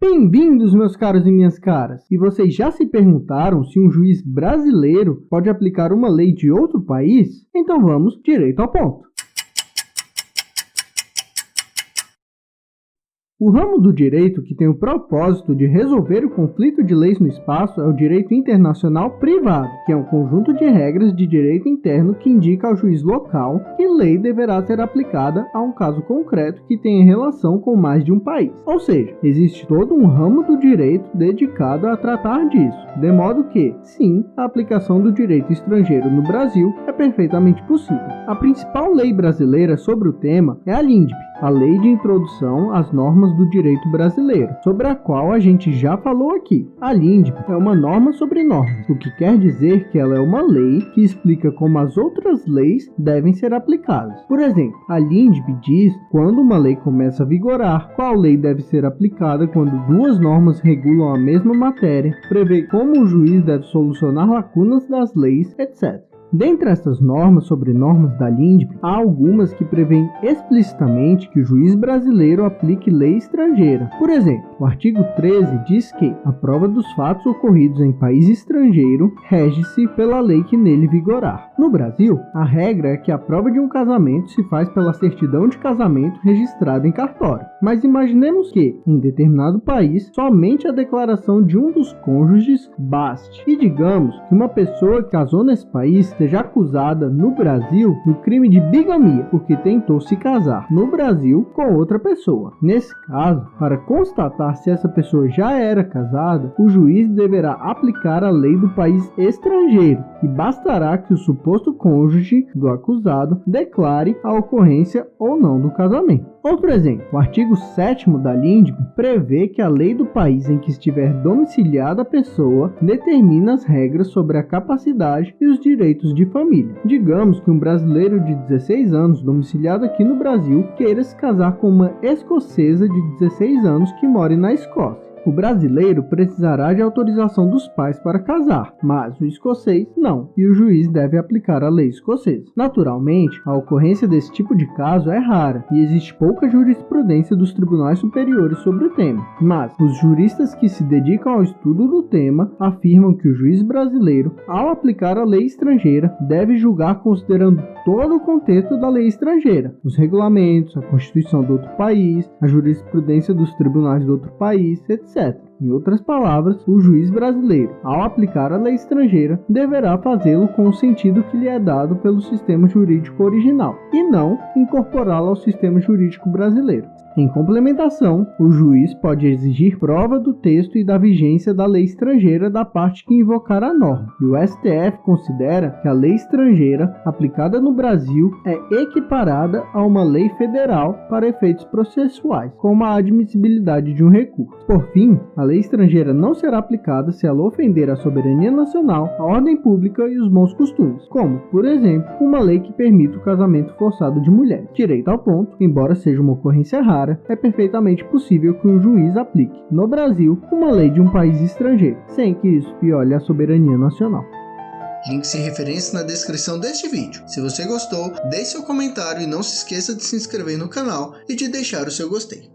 Bem-vindos, meus caros e minhas caras! E vocês já se perguntaram se um juiz brasileiro pode aplicar uma lei de outro país? Então vamos direito ao ponto. O ramo do direito que tem o propósito de resolver o conflito de leis no espaço é o direito internacional privado, que é um conjunto de regras de direito interno que indica ao juiz local que lei deverá ser aplicada a um caso concreto que tenha relação com mais de um país. Ou seja, existe todo um ramo do direito dedicado a tratar disso, de modo que, sim, a aplicação do direito estrangeiro no Brasil é perfeitamente possível. A principal lei brasileira sobre o tema é a LINDB, a Lei de Introdução às Normas do Direito Brasileiro, sobre a qual a gente já falou aqui. A LINDB é uma norma sobre normas, o que quer dizer que ela é uma lei que explica como as outras leis devem ser aplicadas. Por exemplo, a LINDB diz quando uma lei começa a vigorar, qual lei deve ser aplicada quando duas normas regulam a mesma matéria, prevê como o juiz deve solucionar lacunas das leis, etc. Dentre essas normas sobre normas da LINDB, há algumas que prevêem explicitamente que o juiz brasileiro aplique lei estrangeira. Por exemplo, o artigo 13 diz que a prova dos fatos ocorridos em país estrangeiro rege-se pela lei que nele vigorar. No Brasil, a regra é que a prova de um casamento se faz pela certidão de casamento registrada em cartório. Mas imaginemos que, em determinado país, somente a declaração de um dos cônjuges baste. E digamos que uma pessoa que casou nesse país seja acusada no Brasil do crime de bigamia, porque tentou se casar no Brasil com outra pessoa. Nesse caso, para constatar se essa pessoa já era casada, o juiz deverá aplicar a lei do país estrangeiro, e bastará que o suposto cônjuge do acusado declare a ocorrência ou não do casamento. Outro exemplo, o artigo 7º da LINDB prevê que a lei do país em que estiver domiciliada a pessoa determina as regras sobre a capacidade e os direitos de família. Digamos que um brasileiro de 16 anos domiciliado aqui no Brasil queira se casar com uma escocesa de 16 anos que mora na Escócia. O brasileiro precisará de autorização dos pais para casar, mas o escocês não, e o juiz deve aplicar a lei escocesa. Naturalmente, a ocorrência desse tipo de caso é rara e existe pouca jurisprudência dos tribunais superiores sobre o tema, mas os juristas que se dedicam ao estudo do tema afirmam que o juiz brasileiro, ao aplicar a lei estrangeira, deve julgar considerando todo o contexto da lei estrangeira, os regulamentos, a constituição do outro país, a jurisprudência dos tribunais do outro país, etc. Em outras palavras, o juiz brasileiro, ao aplicar a lei estrangeira, deverá fazê-lo com o sentido que lhe é dado pelo sistema jurídico original, e não incorporá-lo ao sistema jurídico brasileiro. Em complementação, o juiz pode exigir prova do texto e da vigência da lei estrangeira da parte que invocar a norma, e o STF considera que a lei estrangeira aplicada no Brasil é equiparada a uma lei federal para efeitos processuais, como a admissibilidade de um recurso. Por fim, a lei estrangeira não será aplicada se ela ofender a soberania nacional, a ordem pública e os bons costumes, como, por exemplo, uma lei que permita o casamento forçado de mulheres. Direito ao ponto, embora seja uma ocorrência rara, é perfeitamente possível que um juiz aplique, no Brasil, uma lei de um país estrangeiro, sem que isso viole a soberania nacional. Links e referências na descrição deste vídeo. Se você gostou, deixe seu comentário e não se esqueça de se inscrever no canal e de deixar o seu gostei.